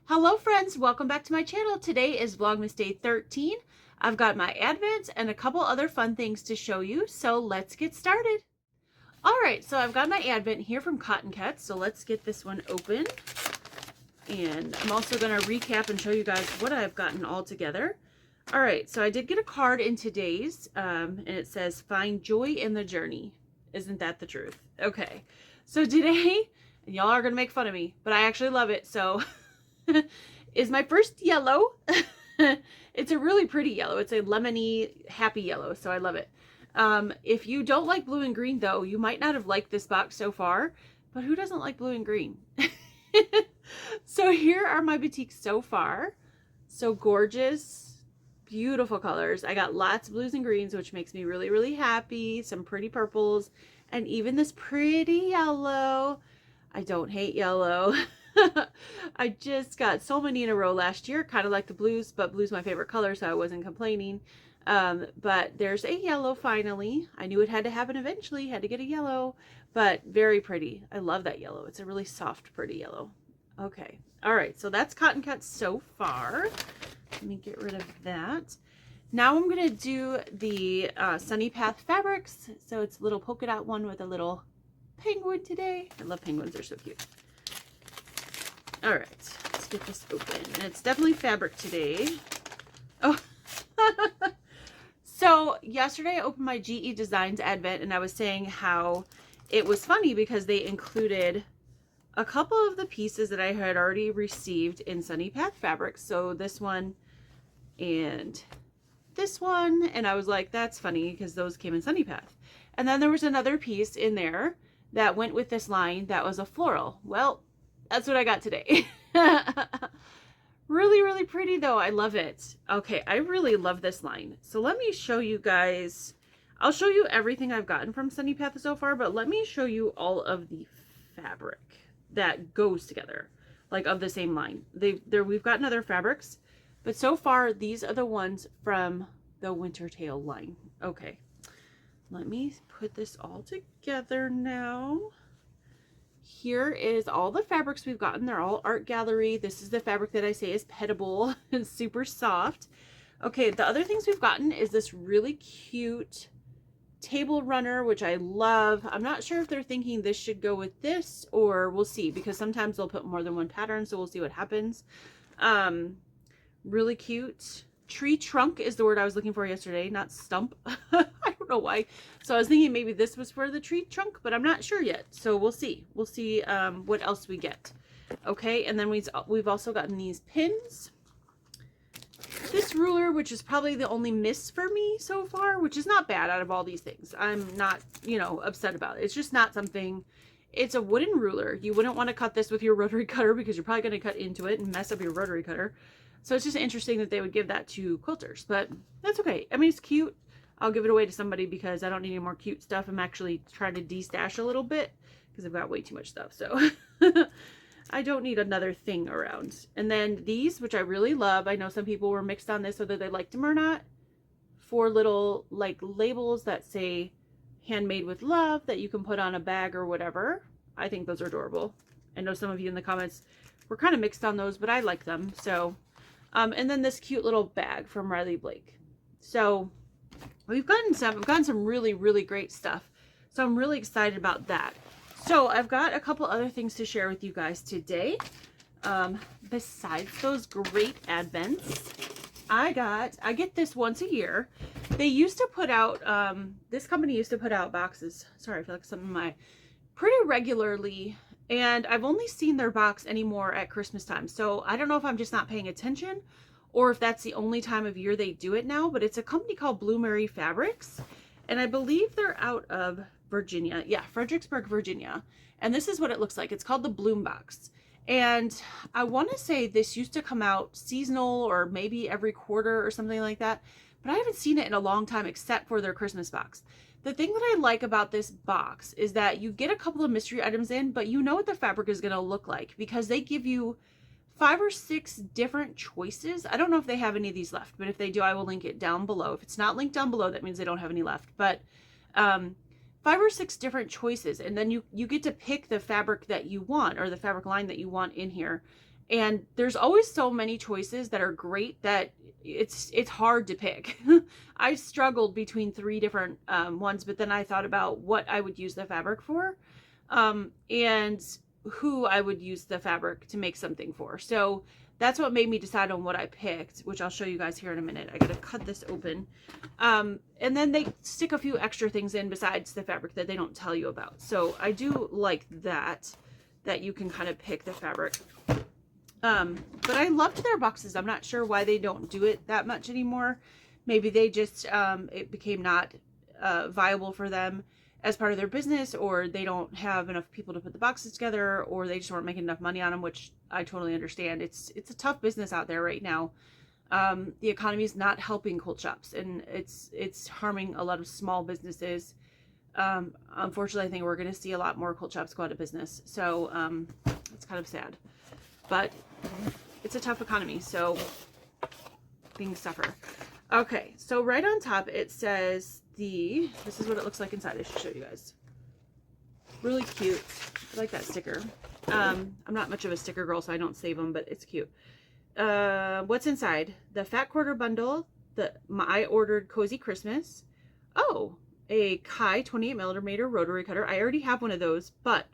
Hello friends, welcome back to my channel. Today is Vlogmas Day 13. I've got my advents and a couple other fun things to show you, so let's get started. Alright, so I've got my advent here from Cotton Cat, so let's get this one open. And I'm also going to recap and show you guys what I've gotten all together. Alright, so I did get a card in today's, and it says, "Find joy in the journey." Isn't that the truth? Okay, so today, and y'all are going to make fun of me, but I actually love it, so... is my first yellow. It's a really pretty yellow. It's a lemony, happy yellow, so I love it. If you don't like blue and green, though, you might not have liked this box so far, but who doesn't like blue and green? So here are my boutiques so far. So gorgeous, beautiful colors. I got lots of blues and greens, which makes me really, really happy. Some pretty purples, and even this pretty yellow. I don't hate yellow. I just got so many in a row last year, kind of like the blues, but blue's my favorite color, so I wasn't complaining. But there's a yellow finally. I knew it had to happen eventually, had to get a yellow, but very pretty. I love that yellow. It's a really soft, pretty yellow. Okay, all right, so that's Cotton Cat so far. Let me get rid of that. Now I'm gonna do the Sunny Path fabrics. So it's a little polka dot one with a little penguin today. I love penguins, they're so cute. All right, let's get this open. And it's definitely fabric today. Oh, so yesterday I opened my GE Designs Advent and I was saying how it was funny because they included a couple of the pieces that I had already received in Sunny Path fabrics. So this one and this one. And I was like, that's funny because those came in Sunny Path. And then there was another piece in there that went with this line that was a floral. Well, that's what I got today. Really, really pretty though. I love it. Okay, I really love this line. So let me show you guys. I'll show you everything I've gotten from Sunny Path so far, but let me show you all of the fabric that goes together, like of the same line. We've gotten other fabrics, but so far these are the ones from the Wintertail line. Okay, let me put this all together now. Here is all the fabrics we've gotten. They're all Art Gallery. This is the fabric that I say is pettable and super soft. Okay, the other things we've gotten is this really cute table runner, which I love. I'm not sure if they're thinking this should go with this, or we'll see, because sometimes they'll put more than one pattern, so we'll see what happens. Really cute. Tree trunk is the word I was looking for yesterday, not stump. I don't know why. So I was thinking maybe this was for the tree trunk, but I'm not sure yet. So we'll see. We'll see what else we get. Okay, and then we've also gotten these pins. This ruler, which is probably the only miss for me so far, which is not bad out of all these things. I'm not, you know, upset about it. It's just not something. It's a wooden ruler. You wouldn't want to cut this with your rotary cutter because you're probably going to cut into it and mess up your rotary cutter. So it's just interesting that they would give that to quilters, but that's okay. I mean, it's cute. I'll give it away to somebody because I don't need any more cute stuff. I'm actually trying to de-stash a little bit because I've got way too much stuff. So I don't need another thing around. And then these, which I really love. I know some people were mixed on this, whether they liked them or not. 4 little like labels that say handmade with love that you can put on a bag or whatever. I think those are adorable. I know some of you in the comments were kind of mixed on those, but I like them. So and then this cute little bag from Riley Blake. So we've gotten some really, really great stuff. So I'm really excited about that. So I've got a couple other things to share with you guys today. Besides those great advents, I get this once a year. They used to put out, this company used to put out boxes. Sorry, I feel like something in my, pretty regularly. And I've only seen their box anymore at Christmas time. So I don't know if I'm just not paying attention or if that's the only time of year they do it now, but it's a company called Bloomery Fabrics. And I believe they're out of Virginia. Yeah, Fredericksburg, Virginia. And this is what it looks like. It's called the Bloom Box. And I want to say this used to come out seasonal or maybe every quarter or something like that. But I haven't seen it in a long time except for their Christmas box. The thing that I like about this box is that you get a couple of mystery items in, but you know what the fabric is going to look like because they give you 5 or 6 different choices. I don't know if they have any of these left, but if they do, I will link it down below. If it's not linked down below, that means they don't have any left. But 5 or 6 different choices, and then you get to pick the fabric that you want, or the fabric line that you want in here. And there's always so many choices that are great that it's hard to pick. I struggled between 3 different ones, but then I thought about what I would use the fabric for, and who I would use the fabric to make something for. So that's what made me decide on what I picked, which I'll show you guys here in a minute. I gotta cut this open. And then they stick a few extra things in besides the fabric that they don't tell you about. So I do like that you can kind of pick the fabric. But I loved their boxes. I'm not sure why they don't do it that much anymore. Maybe they just, it became not viable for them as part of their business, or they don't have enough people to put the boxes together, or they just weren't making enough money on them, which I totally understand. It's a tough business out there right now. The economy is not helping quilt shops, and it's harming a lot of small businesses. Unfortunately, I think we're going to see a lot more quilt shops go out of business. So it's kind of sad, but it's a tough economy, so things suffer. Okay, so right on top it says this is what it looks like inside. I should show you guys. Really cute. I like that sticker. I'm not much of a sticker girl, so I don't save them, but it's cute. What's inside? The Fat Quarter Bundle, I ordered Cozy Christmas. Oh, a Kai 28mm rotary cutter. I already have one of those, but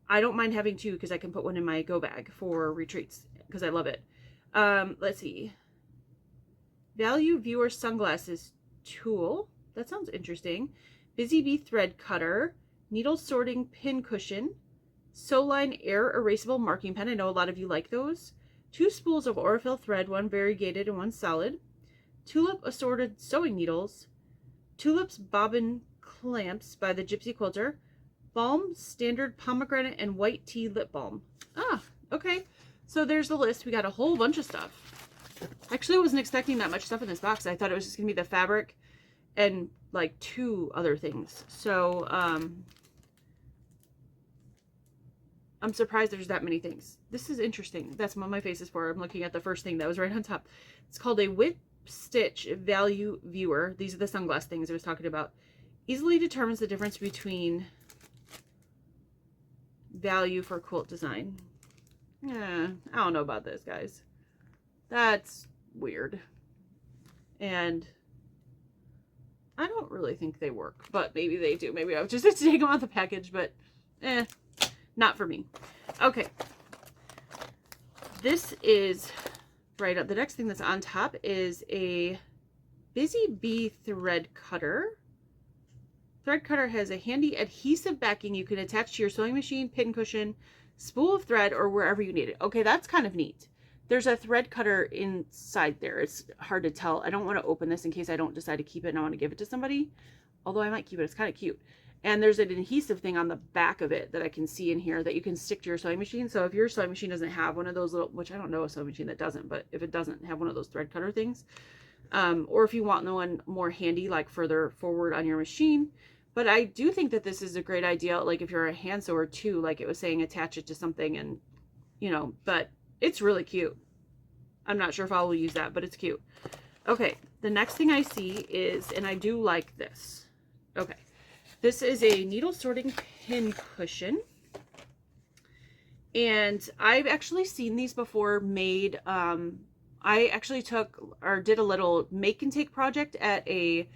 I don't mind having 2 because I can put one in my go bag for retreats because I love it. Let's see. Value Viewer Sunglasses Tool. That sounds interesting. Busy Bee Thread Cutter. Needle Sorting Pin Cushion. Sewline Air Erasable Marking Pen. I know a lot of you like those. 2 spools of Aurifil thread, one variegated and one solid. Tulip Assorted Sewing Needles. Tulips Bobbin Clamps by the Gypsy Quilter. Balm Standard Pomegranate and White Tea Lip Balm. Ah, okay. So there's the list. We got a whole bunch of stuff. Actually, I wasn't expecting that much stuff in this box. I thought it was just going to be the fabric and like 2 other things. So I'm surprised there's that many things. This is interesting. That's what my face is for. I'm looking at the first thing that was right on top. It's called a Whip Stitch Value Viewer. These are the sunglass things I was talking about. Easily determines the difference between value for quilt design. I don't know about this, guys. That's weird. And I don't really think they work, but maybe they do. Maybe I would just have to take them out the package, but not for me. Okay. This is right up. The next thing that's on top is a Busy Bee thread cutter. Thread cutter has a handy adhesive backing you can attach to your sewing machine, pin cushion, spool of thread, or wherever you need it. Okay, that's kind of neat. There's a thread cutter inside there. It's hard to tell. I don't want to open this in case I don't decide to keep it and I want to give it to somebody. Although I might keep it. It's kind of cute. And there's an adhesive thing on the back of it that I can see in here that you can stick to your sewing machine. So if your sewing machine doesn't have one of those little, which I don't know a sewing machine that doesn't, but if it doesn't have one of those thread cutter things, or if you want one more handy, like further forward on your machine. But I do think that this is a great idea. Like if you're a hand sewer too, like it was saying, attach it to something and, you know, but it's really cute. I'm not sure if I will use that, but it's cute. Okay, the next thing I see is, and I do like this. Okay, this is a needle sorting pin cushion. And I've actually seen these before made. I actually did a little make and take project at a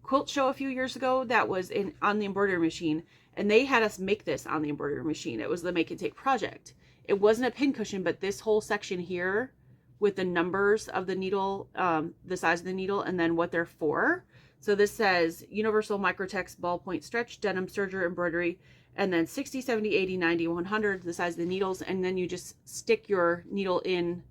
quilt show a few years ago that was on the embroidery machine. And they had us make this on the embroidery machine. It was the make and take project. It wasn't a pin cushion, but this whole section here with the numbers of the needle, the size of the needle, and then what they're for. So this says Universal Microtex Ballpoint Stretch, Denim Serger Embroidery, and then 60, 70, 80, 90, 100, the size of the needles, and then you just stick your needle in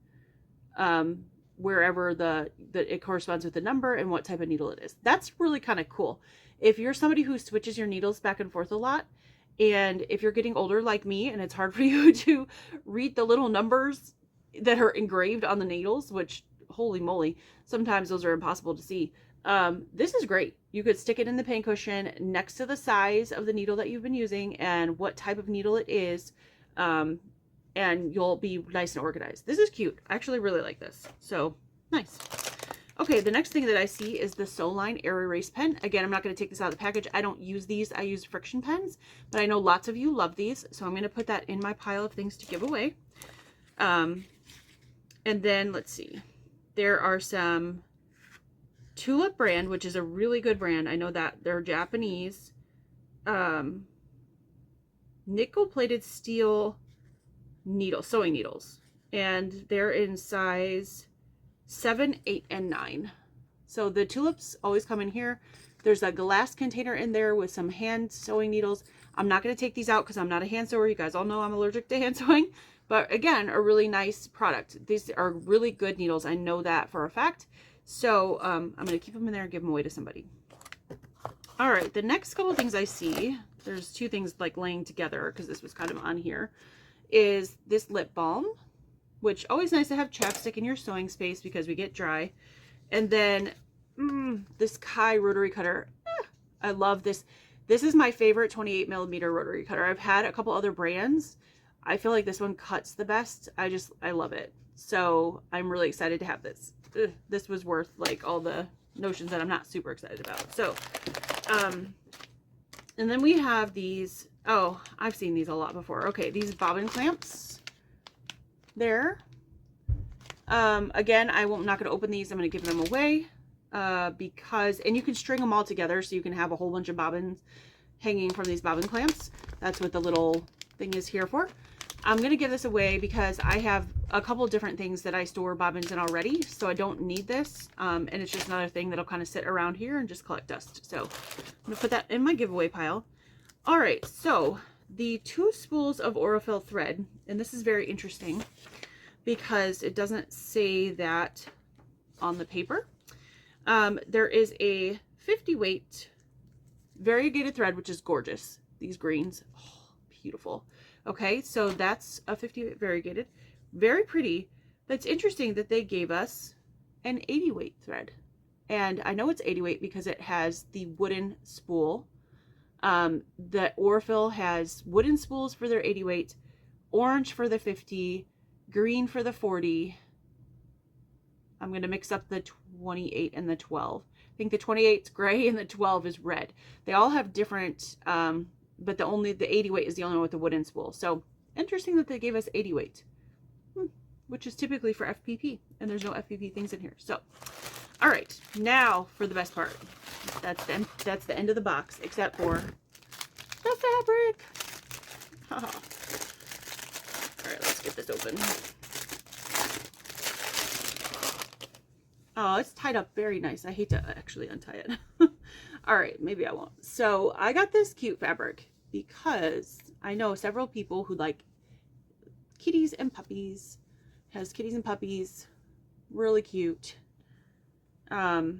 wherever it corresponds with the number and what type of needle it is. That's really kind of cool. If you're somebody who switches your needles back and forth a lot, and if you're getting older like me and it's hard for you to read the little numbers that are engraved on the needles, which holy moly, sometimes those are impossible to see. This is great. You could stick it in the pin cushion next to the size of the needle that you've been using and what type of needle it is. And you'll be nice and organized. This is cute. I actually really like this. So nice. Okay, the next thing that I see is the Sewline Air Erase Pen. Again, I'm not going to take this out of the package. I don't use these. I use friction pens, but I know lots of you love these. So I'm going to put that in my pile of things to give away. And then let's see, there are some Tulip brand, which is a really good brand. I know that they're Japanese. Nickel plated steel needle, sewing needles, and they're in size 7, 8, and 9. So the tulips always come in here. There's a glass container in there with some hand sewing needles. I'm not going to take these out because I'm not a hand sewer. You guys all know I'm allergic to hand sewing. But again, a really nice product. These are really good needles. I know that for a fact. So I'm going to keep them in there and give them away to somebody. All right, the next couple of things I see, there's two things like laying together because this was kind of on here, is this lip balm, which always nice to have chapstick in your sewing space because we get dry. And then this Kai rotary cutter. I love this. This is my favorite 28mm rotary cutter. I've had a couple other brands. I feel like this one cuts the best. I love it. So I'm really excited to have this. This was worth like all the notions that I'm not super excited about. So, and then we have these. Oh, I've seen these a lot before. Okay, these bobbin clamps there. Again, I'm not going to open these. I'm going to give them away because, and you can string them all together so you can have a whole bunch of bobbins hanging from these bobbin clamps. That's what the little thing is here for. I'm going to give this away because I have a couple different things that I store bobbins in already, so I don't need this. And it's just another thing that'll kind of sit around here and just collect dust. So I'm going to put that in my giveaway pile. All right, so the 2 spools of Aurifil thread, and this is very interesting because it doesn't say that on the paper. There is a 50 weight variegated thread, which is gorgeous. These greens, oh, beautiful. Okay, so that's a 50 weight variegated, very pretty. That's interesting that they gave us an 80 weight thread. And I know it's 80 weight because it has the wooden spool. The Aurifil has wooden spools for their 80 weight, orange for the 50, green for the 40. I'm going to mix up the 28 and the 12. I think the 28 is gray and the 12 is red. They all have different, but the 80 weight is the only one with the wooden spool. So interesting that they gave us 80 weight, which is typically for FPP, and there's no FPP things in here. So, all right, now for the best part. That's the end of the box, except for the fabric. All right, let's get this open. Oh, it's tied up very nice. I hate to actually untie it. All right, maybe I won't. So I got this cute fabric because I know several people who like kitties and puppies. It has kitties and puppies. Really cute. The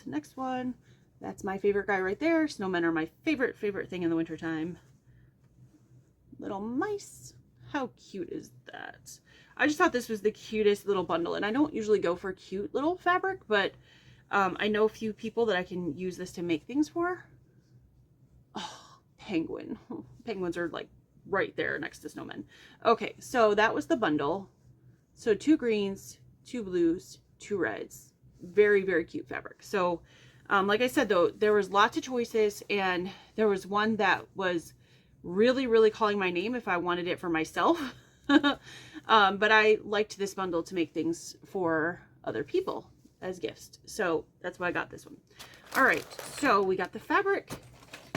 next one. That's my favorite guy right there. Snowmen are my favorite thing in the wintertime. Little mice. How cute is that? I just thought this was the cutest little bundle, and I don't usually go for cute little fabric, but I know a few people that I can use this to make things for. Oh, penguin. Penguins are like right there next to snowmen. Okay, so that was the bundle. So 2 greens, 2 blues, 2 reds. Very, very cute fabric. So like I said, though, there was lots of choices, and there was one that was really, really calling my name if I wanted it for myself. But I liked this bundle to make things for other people as gifts. So that's why I got this one. All right, so we got the fabric.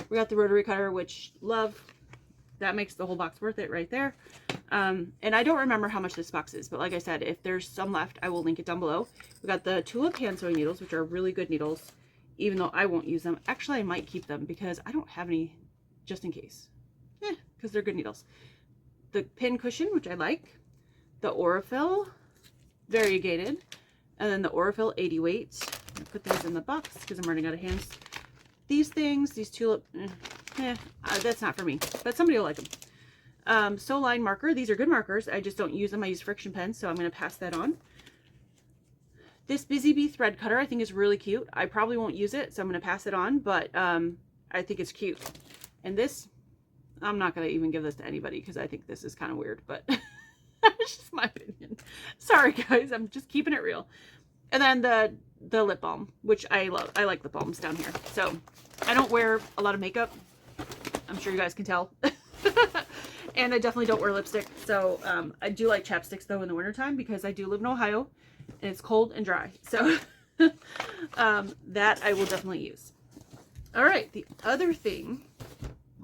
We got the rotary cutter, which love. That makes the whole box worth it right there. And I don't remember how much this box is, but like I said, if there's some left, I will link it down below. We got the Tulip hand sewing needles, which are really good needles, even though I won't use them. Actually, I might keep them because I don't have any just in case. Because they're good needles. The pin cushion, which I like. The Aurifil variegated. And then the Aurifil 80 weight. I put these in the box because I'm running out of hands. These things, these tulip, that's not for me, but somebody will like them. Sew line marker. These are good markers. I just don't use them. I use friction pens, so I'm going to pass that on. This Busy Bee thread cutter I think is really cute. I probably won't use it, so I'm going to pass it on, but I think it's cute. And this, I'm not going to even give this to anybody because I think this is kind of weird, but it's just my opinion. Sorry, guys. I'm just keeping it real. And then the lip balm, which I love. I like lip balms down here. So I don't wear a lot of makeup. I'm sure you guys can tell. And I definitely don't wear lipstick. So I do like chapsticks though in the wintertime because I do live in Ohio and it's cold and dry. So that I will definitely use. All right, the other thing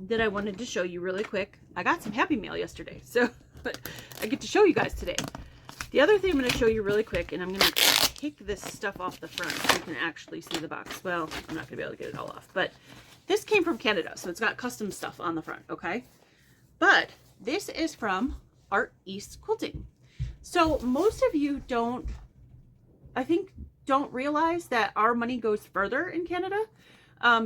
that I wanted to show you really quick, I got some Happy Mail yesterday, so but I get to show you guys today. The other thing I'm going to show you really quick, and I'm going to take this stuff off the front so you can actually see the box. Well, I'm not going to be able to get it all off, but this came from Canada, so it's got custom stuff on the front, okay? But this is from Art East Quilting. So most of you don't realize that our money goes further in Canada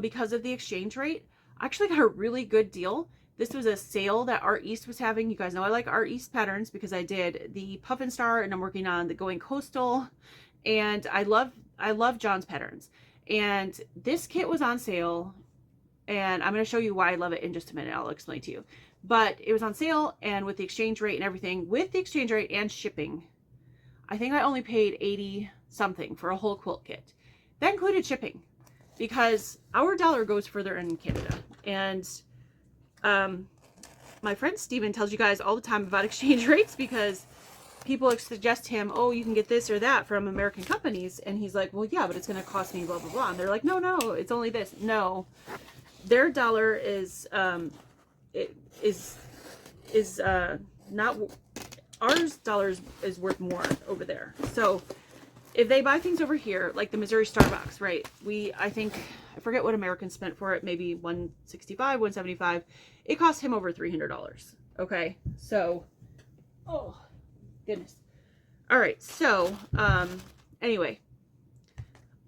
because of the exchange rate. I actually got a really good deal. This was a sale that Art East was having. You guys know I like Art East patterns because I did the Puff and Star and I'm working on the Going Coastal, and I love John's patterns. And this kit was on sale, and I'm going to show you why I love it in just a minute. I'll explain to you. But it was on sale, and with the exchange rate and everything, with the exchange rate and shipping, I think I only paid 80 something for a whole quilt kit. That included shipping because our dollar goes further in Canada. And my friend Steven tells you guys all the time about exchange rates because people suggest him, oh, you can get this or that from American companies. And he's like, well, yeah, but it's going to cost me blah, blah, blah. And they're like, no, it's only this. No, their dollar is, not, ours dollars is worth more over there. So if they buy things over here, like the Missouri Starbucks, right? I forget what American spent for it, maybe $165, $175. It cost him over $300. Okay, so, oh goodness. All right, so anyway,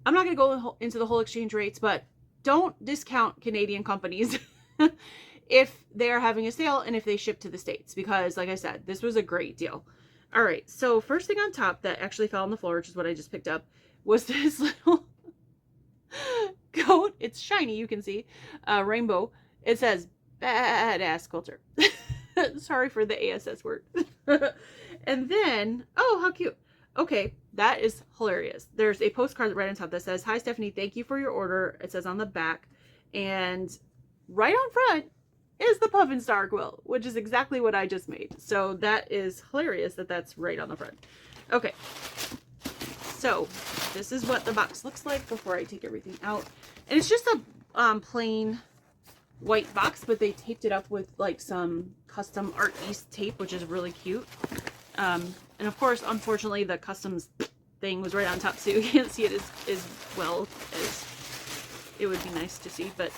I'm not gonna go into the whole exchange rates, but don't discount Canadian companies if they're having a sale and if they ship to the States, because like I said, this was a great deal. All right, so first thing on top that actually fell on the floor, which is what I just picked up, was this little coat. It's shiny, you can see, rainbow. It says badass quilter. Sorry for the ASS word. And then, oh, how cute. Okay, that is hilarious. There's a postcard right on top that says, hi Stephanie, thank you for your order. It says on the back, and right on front is the Puff and Star quilt, which is exactly what I just made. So that is hilarious that that's right on the front. Okay, so this is what the box looks like before I take everything out. And it's just a plain white box, but they taped it up with like some custom Art East tape, which is really cute. And of course, unfortunately, the customs thing was right on top, so you can't see it as well as it would be nice to see, but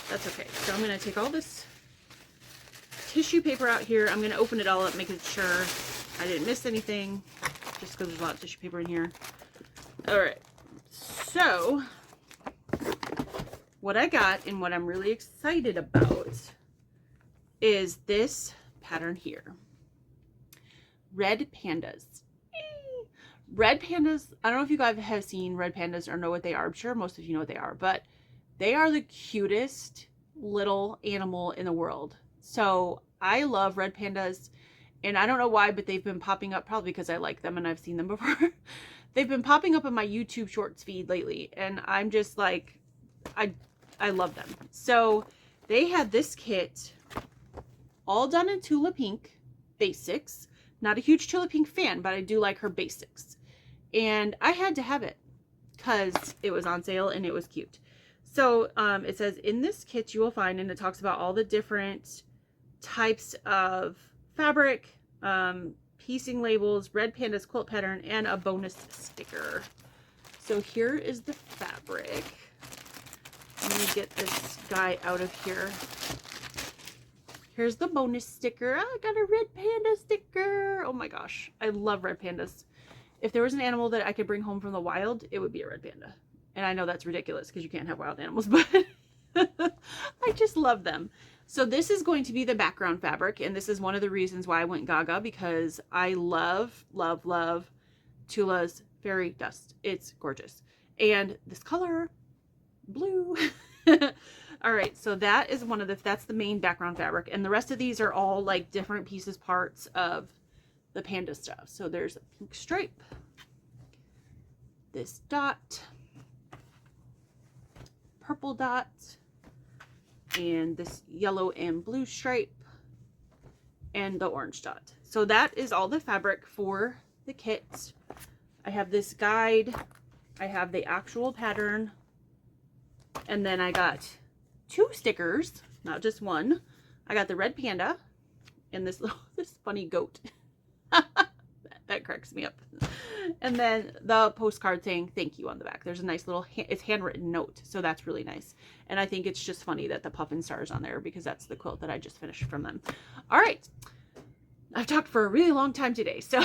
that's okay. So I'm going to take all this tissue paper out here. I'm going to open it all up, making sure I didn't miss anything, just because there's a lot of tissue paper in here. All right, so what I got and what I'm really excited about is this pattern here. Red pandas. Red pandas, I don't know if you guys have seen red pandas or know what they are. I'm sure most of you know what they are, but they are the cutest little animal in the world. So I love red pandas, and I don't know why, but they've been popping up, probably because I like them and I've seen them before. They've been popping up in my YouTube Shorts feed lately, and I'm just like, I love them. So they had this kit all done in Tula Pink basics. Not a huge Tula Pink fan, but I do like her basics. And I had to have it because it was on sale and it was cute. So it says, in this kit you will find, and it talks about all the different types of fabric, piecing labels, red pandas quilt pattern, and a bonus sticker. So here is the fabric. Let me get this guy out of here. Here's the bonus sticker. I got a red panda sticker. Oh my gosh, I love red pandas. If there was an animal that I could bring home from the wild, it would be a red panda. And I know that's ridiculous because you can't have wild animals, but I just love them. So this is going to be the background fabric, and this is one of the reasons why I went gaga, because I love, love, love Tula's Fairy Dust. It's gorgeous. And this color, blue. All right, so that is that's the main background fabric, and the rest of these are all like different pieces, parts of the panda stuff. So there's a pink stripe, this dot, purple dot, and this yellow and blue stripe, and the orange dot. So that is all the fabric for the kit. I have this guide. I have the actual pattern. And then I got 2 stickers, not just one. I got the red panda and this funny goat. That cracks me up. And then the postcard saying thank you on the back. There's a nice little, it's handwritten note. So that's really nice. And I think it's just funny that the puffin star's on there because that's the quilt that I just finished from them. All right. I've talked for a really long time today, so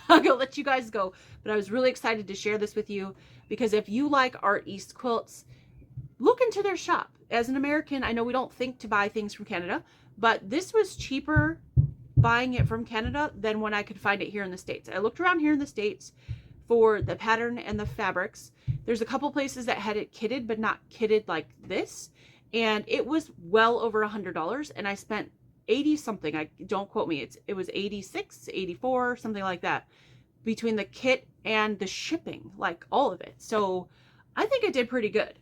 I'm going to let you guys go. But I was really excited to share this with you because if you like Art East quilts, look into their shop. As an American, I know we don't think to buy things from Canada, but this was cheaper buying it from Canada than when I could find it here in the States. I looked around here in the States for the pattern and the fabrics. There's a couple places that had it kitted, but not kitted like this. And it was well over $100, and I spent 80 something. I don't quote me. It was 86, 84, something like that between the kit and the shipping, like all of it. So I think I did pretty good.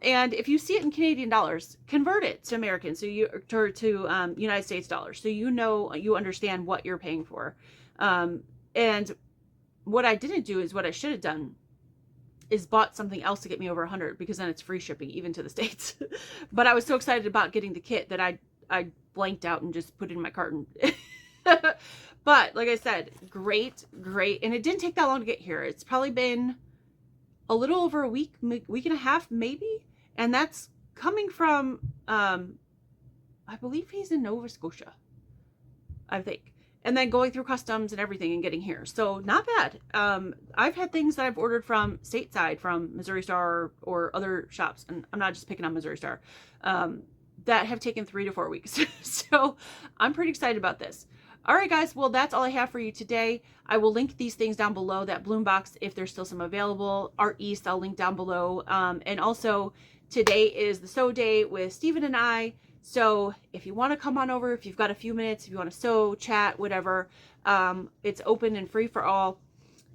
And if you see it in Canadian dollars, convert it to American, so you to United States dollars, so you understand what you're paying for. And what I didn't do is what I should have done is bought something else to get me over 100, because then it's free shipping even to the States. But I was so excited about getting the kit that I blanked out and just put it in my carton. But like I said, great, and it didn't take that long to get here. It's probably been a little over a week and a half maybe, and that's coming from I believe he's in Nova Scotia, I think, and then going through customs and everything and getting here. So not bad. I've had things that I've ordered from stateside, from Missouri Star or other shops, and I'm not just picking on Missouri Star, that have taken 3 to 4 weeks. So I'm pretty excited about this. All right, guys. Well, that's all I have for you today. I will link these things down below, that bloom box, if there's still some available. Art East, I'll link down below. And also, today is the sew day with Steven and I. So if you want to come on over, if you've got a few minutes, if you want to sew, chat, whatever, it's open and free for all.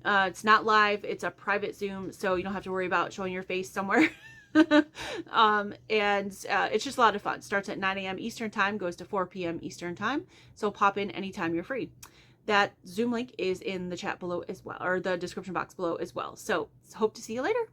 It's not live. It's a private Zoom, so you don't have to worry about showing your face somewhere. It's just a lot of fun. Starts at 9 a.m. Eastern time, goes to 4 p.m. Eastern time. So pop in anytime you're free. That Zoom link is in the chat below as well, or the description box below as well. So hope to see you later.